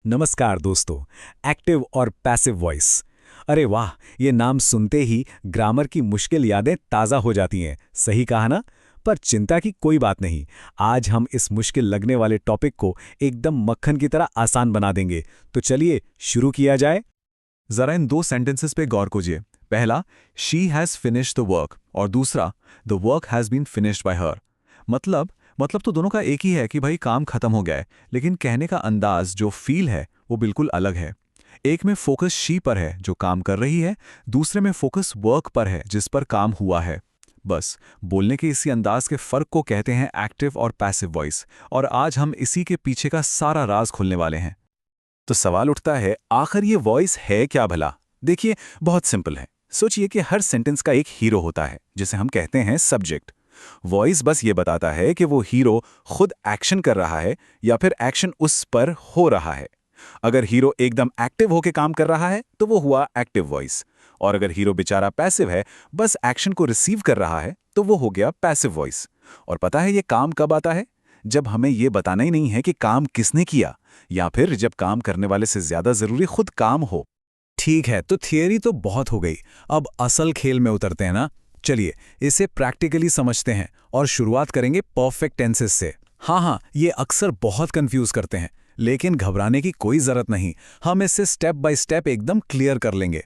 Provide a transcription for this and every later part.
नमस्कार दोस्तों। एक्टिव और पैसिव वॉइस। अरे वाह, ये नाम सुनते ही ग्रामर की मुश्किल यादें ताज़ा हो जाती हैं। सही कहा ना? पर चिंता की कोई बात नहीं। आज हम इस मुश्किल लगने वाले टॉपिक को एकदम मक्खन की तरह आसान बना देंगे। तो चलिए शुरू किया जाए। जरा इन दो सेंटेंसेस पे गौर कीजिए। पहला, she has finished the work, और दूसरा, the work has been finished by her. मतलब तो दोनों का एक ही है कि भाई काम खत्म हो गया है, लेकिन कहने का अंदाज, जो फील है, वो बिल्कुल अलग है। एक में फोकस शी पर है, जो काम कर रही है। दूसरे में फोकस वर्क पर है, जिस पर काम हुआ है। बस बोलने के इसी अंदाज के फर्क को कहते हैं एक्टिव और पैसिव वॉइस, और आज हम इसी के पीछे का सारा राज खोलने वाले हैं। तो सवाल उठता है, आखिर ये वॉइस है क्या भला? देखिए, बहुत सिंपल है। सोचिए कि हर सेंटेंस का एक हीरो होता है, जिसे हम कहते हैं सब्जेक्ट। वॉइस बस ये बताता है कि वो हीरो खुद एक्शन कर रहा है या फिर एक्शन उस पर हो रहा है। अगर हीरो एकदम एक्टिव होके काम कर रहा है तो वो हुआ एक्टिव वॉइस, और अगर हीरो बेचारा पैसिव है, बस एक्शन को रिसीव कर रहा है, तो वो हो गया पैसिव वॉइस। और पता है ये काम कब आता है? जब हमें ये बताना ही नहीं है कि काम किसने किया, या फिर जब काम करने वाले से ज्यादा जरूरी खुद काम हो। ठीक है, तो थियरी तो बहुत हो गई। अब असल खेल में उतरते हैं ना। चलिए इसे प्रैक्टिकली समझते हैं और शुरुआत करेंगे परफेक्ट टेंसेस से। हाँ, ये अक्सर बहुत कंफ्यूज करते हैं, लेकिन घबराने की कोई जरूरत नहीं। हम इसे स्टेप बाय स्टेप एकदम क्लियर कर लेंगे।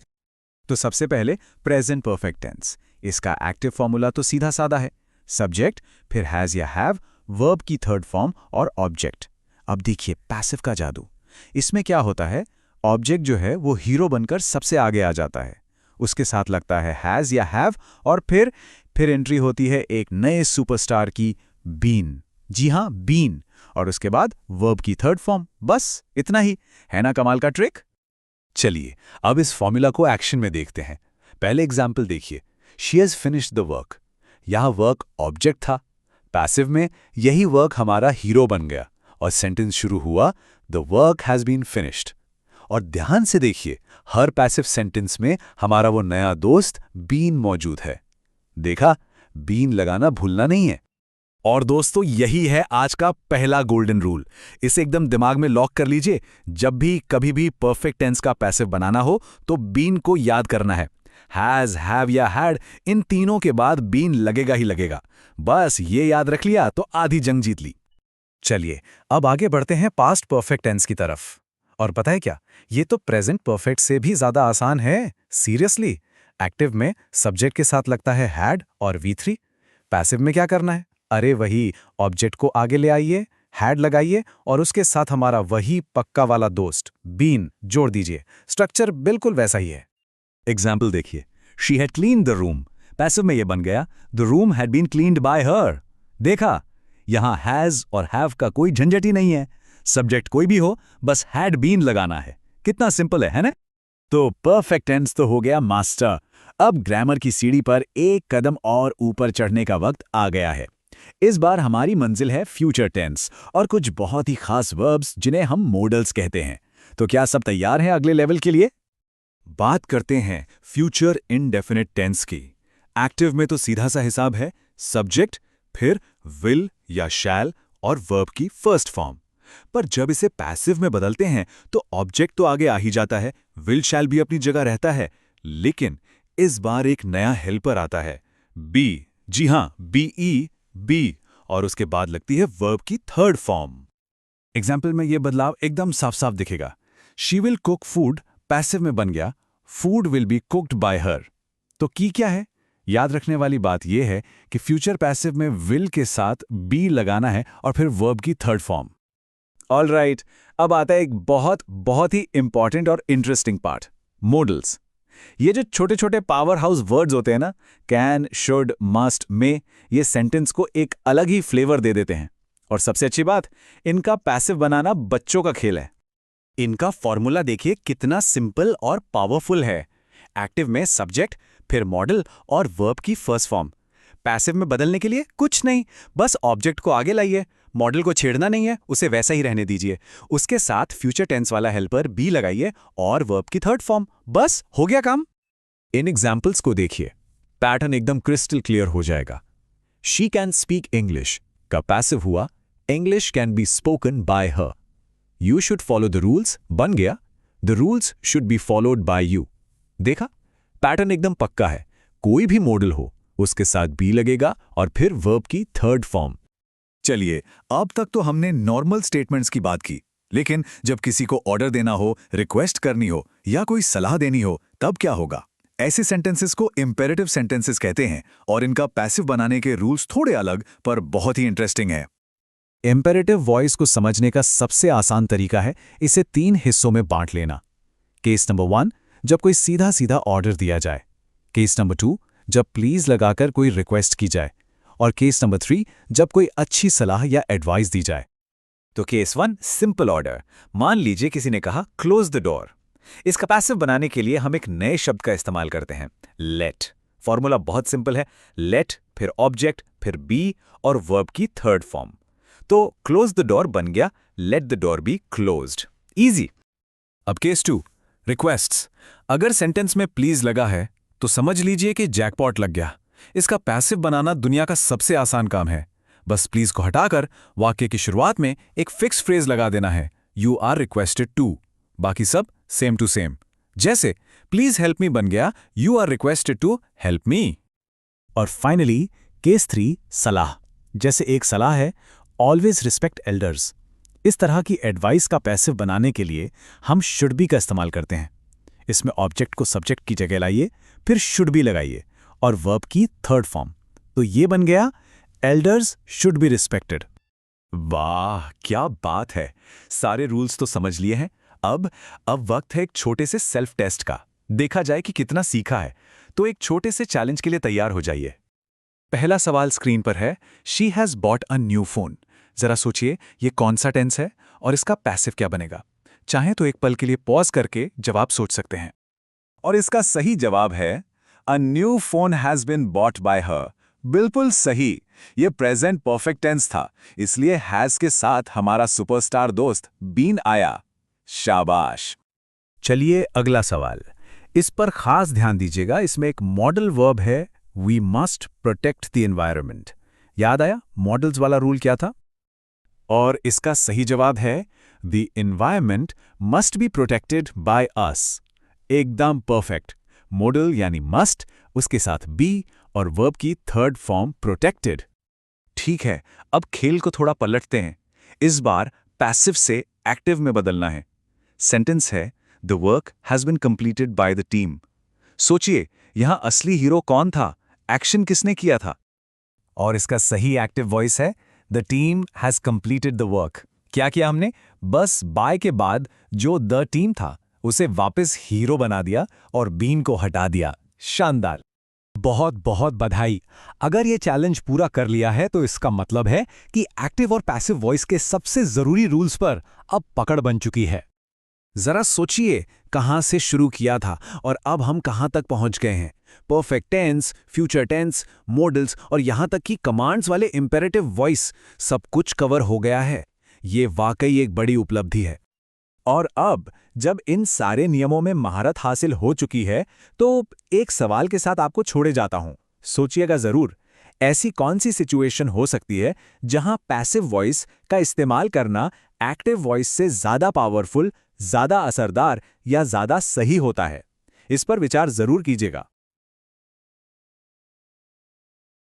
तो सबसे पहले प्रेजेंट परफेक्ट टेंस। इसका एक्टिव फॉर्मूला तो सीधा साधा है, सब्जेक्ट, फिर हैज या हैव, वर्ब की थर्ड फॉर्म और ऑब्जेक्ट। अब देखिए पैसिव का जादू। इसमें क्या होता है, ऑब्जेक्ट जो है वो हीरो बनकर सबसे आगे आ जाता है। उसके साथ लगता है हैज या हैव, और फिर एंट्री होती है एक नए सुपरस्टार की, बीन। जी हाँ, बीन। और उसके बाद वर्ब की थर्ड फॉर्म। बस इतना ही है ना कमाल का ट्रिक। चलिए अब इस फॉर्मूला को एक्शन में देखते हैं। पहले एग्जाम्पल देखिए, she has finished the work. यहां वर्क ऑब्जेक्ट था, पैसिव में यही वर्क हमारा हीरो बन गया, और सेंटेंस शुरू हुआ the work has been finished. और ध्यान से देखिए, हर पैसिव सेंटेंस में हमारा वो नया दोस्त बीन मौजूद है। देखा, बीन लगाना भूलना नहीं है। और दोस्तों, यही है आज का पहला गोल्डन रूल। इसे एकदम दिमाग में लॉक कर लीजिए। जब भी कभी भी परफेक्ट टेंस का पैसिव बनाना हो तो बीन को याद करना है। हैज, हैव या हैड, इन तीनों के बाद बीन लगेगा ही लगेगा। बस ये याद रख लिया तो आधी जंग जीत ली। चलिए अब आगे बढ़ते हैं पास्ट परफेक्ट टेंस की तरफ। और पता है क्या, ये तो प्रेजेंट परफेक्ट से भी ज्यादा आसान है। सीरियसली। एक्टिव में सब्जेक्ट के साथ लगता है हैड और V3। पैसिव में क्या करना है? अरे वही, ऑब्जेक्ट को आगे ले आइए, हैड लगाइए, और उसके साथ हमारा वही पक्का वाला दोस्त बीन जोड़ दीजिए। स्ट्रक्चर बिल्कुल वैसा ही है। एग्जाम्पल देखिए, she had cleaned the room. Passive में ये बन गया the room had been cleaned by her. देखा, यहां हैज और हैव का कोई झंझट ही नहीं है। सब्जेक्ट कोई भी हो, बस हैड बीन लगाना है। कितना सिंपल है ना? तो परफेक्ट टेंस तो हो गया मास्टर। अब ग्रामर की सीढ़ी पर एक कदम और ऊपर चढ़ने का वक्त आ गया है। इस बार हमारी मंजिल है फ्यूचर टेंस और कुछ बहुत ही खास वर्ब्स जिन्हें हम मॉडल्स कहते हैं। तो क्या सब तैयार हैं अगले लेवल के लिए? बात करते हैं फ्यूचर इंडेफिनिट टेंस की। एक्टिव में तो सीधा सा हिसाब है, सब्जेक्ट, फिर विल या शैल और वर्ब की फर्स्ट फॉर्म। पर जब इसे पैसिव में बदलते हैं तो ऑब्जेक्ट तो आगे आ ही जाता है, विल शैल भी अपनी जगह रहता है, लेकिन इस बार एक नया हेल्पर आता है, बी। जी हां, बीई, बी, और उसके बाद लगती है वर्ब की थर्ड फॉर्म। एग्जाम्पल में यह बदलाव एकदम साफ साफ दिखेगा। She will cook food passive में बन गया food will be cooked bye हर। तो की क्या है? याद रखने वाली बात यह है कि फ्यूचर पैसिव में विल के साथ बी लगाना है और फिर वर्ब की थर्ड फॉर्म। ऑल राइट, अब आता है एक बहुत ही इंपॉर्टेंट और इंटरेस्टिंग पार्ट, मॉडल्स। ये जो छोटे छोटे पावर हाउस वर्ड्स होते हैं ना, कैन, शुड, मस्ट, मे, ये सेंटेंस को एक अलग ही फ्लेवर दे देते हैं। और सबसे अच्छी बात, इनका पैसिव बनाना बच्चों का खेल है। इनका फॉर्मूला देखिए कितना सिंपल और पावरफुल है। एक्टिव में सब्जेक्ट, फिर मॉडल और वर्ब की फर्स्ट फॉर्म। पैसिव में बदलने के लिए कुछ नहीं, बस ऑब्जेक्ट को आगे लाइए, मॉडल को छेड़ना नहीं है, उसे वैसा ही रहने दीजिए। उसके साथ फ्यूचर टेंस वाला हेल्पर बी लगाइए और वर्ब की थर्ड फॉर्म। बस हो गया काम। इन एग्जाम्पल्स को देखिए, पैटर्न एकदम क्रिस्टल क्लियर हो जाएगा। शी कैन स्पीक इंग्लिश का पैसिव हुआ English can be spoken by her. You should follow the rules बन गया the rules should be followed by you. देखा, पैटर्न एकदम पक्का है। कोई भी मॉडल हो उसके साथ बी लगेगा और फिर वर्ब की थर्ड फॉर्म। चलिए, अब तक तो हमने नॉर्मल स्टेटमेंट्स की बात की, लेकिन जब किसी को ऑर्डर देना हो, रिक्वेस्ट करनी हो या कोई सलाह देनी हो, तब क्या होगा? ऐसे सेंटेंसेस को इंपेरेटिव सेंटेंसेस कहते हैं और इनका पैसिव बनाने के रूल्स थोड़े अलग पर बहुत ही इंटरेस्टिंग है। इंपेरेटिव वॉइस को समझने का सबसे आसान तरीका है इसे 3 हिस्सों में बांट लेना। केस नंबर 1, जब कोई सीधा सीधा ऑर्डर दिया जाए। केस नंबर 2, जब प्लीज लगाकर कोई रिक्वेस्ट की जाए। और केस नंबर 3, जब कोई अच्छी सलाह या एडवाइस दी जाए। तो केस 1, सिंपल ऑर्डर। मान लीजिए किसी ने कहा क्लोज द डोर। इसका पैसिव बनाने के लिए हम एक नए शब्द का इस्तेमाल करते हैं, लेट। फॉर्मूला बहुत सिंपल है, लेट फिर ऑब्जेक्ट फिर बी और वर्ब की थर्ड फॉर्म। तो क्लोज द डोर बन गया let the door be closed. Easy. अब केस 2, रिक्वेस्ट्स। अगर सेंटेंस में प्लीज लगा है तो समझ लीजिए कि जैकपॉट लग गया। इसका पैसिव बनाना दुनिया का सबसे आसान काम है। बस प्लीज को हटाकर वाक्य की शुरुआत में एक फिक्स फ्रेज लगा देना है, यू आर रिक्वेस्टेड टू। बाकी सब सेम टू सेम। जैसे प्लीज हेल्प मी बन गया you are requested to help me. और फाइनली केस 3, सलाह। जैसे एक सलाह है, ऑलवेज रिस्पेक्ट एल्डर्स। इस तरह की एडवाइस का पैसिव बनाने के लिए हम शुड बी का इस्तेमाल करते हैं। इसमें ऑब्जेक्ट को सब्जेक्ट की जगह लाइए, फिर शुड बी लगाइए और वर्ब की थर्ड फॉर्म। तो ये बन गया एल्डर्स शुड बी रिस्पेक्टेड। वाह, क्या बात है! सारे रूल्स तो समझ लिए हैं। अब वक्त है एक छोटे से सेल्फ टेस्ट का। देखा जाए कि कितना सीखा है। तो एक छोटे से चैलेंज के लिए तैयार हो जाइए। पहला सवाल स्क्रीन पर है, she has bought a new phone. जरा सोचिए ये कौन सा टेंस है और इसका पैसिव क्या बनेगा। चाहे तो एक पल के लिए पॉज करके जवाब सोच सकते हैं। और इसका सही जवाब है a new phone has been bought by her. बिल्कुल सही। ये प्रेजेंट परफेक्ट टेंस था, इसलिए हैज के साथ हमारा सुपरस्टार दोस्त बीन आया। शाबाश। चलिए अगला सवाल, इस पर खास ध्यान दीजिएगा। इसमें एक मॉडल वर्ब है, we must protect the environment. याद आया मॉडल्स वाला रूल क्या था? और इसका सही जवाब है the environment must be protected by us. एकदम परफेक्ट। मॉडल यानी मस्ट, उसके साथ बी और वर्ब की थर्ड फॉर्म प्रोटेक्टेड। ठीक है, अब खेल को थोड़ा पलटते हैं। इस बार पैसिव से एक्टिव में बदलना है। सेंटेंस है the work has been completed by the team. सोचिए यहां असली हीरो कौन था, एक्शन किसने किया था? और इसका सही एक्टिव वॉइस है the team has completed the work. क्या किया हमने? बस बाय के बाद जो द टीम था उसे वापस हीरो बना दिया और बीन को हटा दिया। शानदार, बहुत बहुत बधाई। अगर ये चैलेंज पूरा कर लिया है तो इसका मतलब है कि एक्टिव और पैसिव वॉइस के सबसे जरूरी रूल्स पर अब पकड़ बन चुकी है। जरा सोचिए कहां से शुरू किया था और अब हम कहां तक पहुंच गए हैं। Perfect tense, future tense, modals और यहां तक कि कमांड्स वाले इंपेरेटिव वॉइस, सब कुछ कवर हो गया है। ये वाकई एक बड़ी उपलब्धि है। और अब जब इन सारे नियमों में महारत हासिल हो चुकी है तो एक सवाल के साथ आपको छोड़े जाता हूं। सोचिएगा जरूर, ऐसी कौन सी सिचुएशन हो सकती है जहां पैसिव वॉइस का इस्तेमाल करना एक्टिव वॉइस से ज्यादा पावरफुल, ज्यादा असरदार या ज्यादा सही होता है? इस पर विचार जरूर कीजिएगा।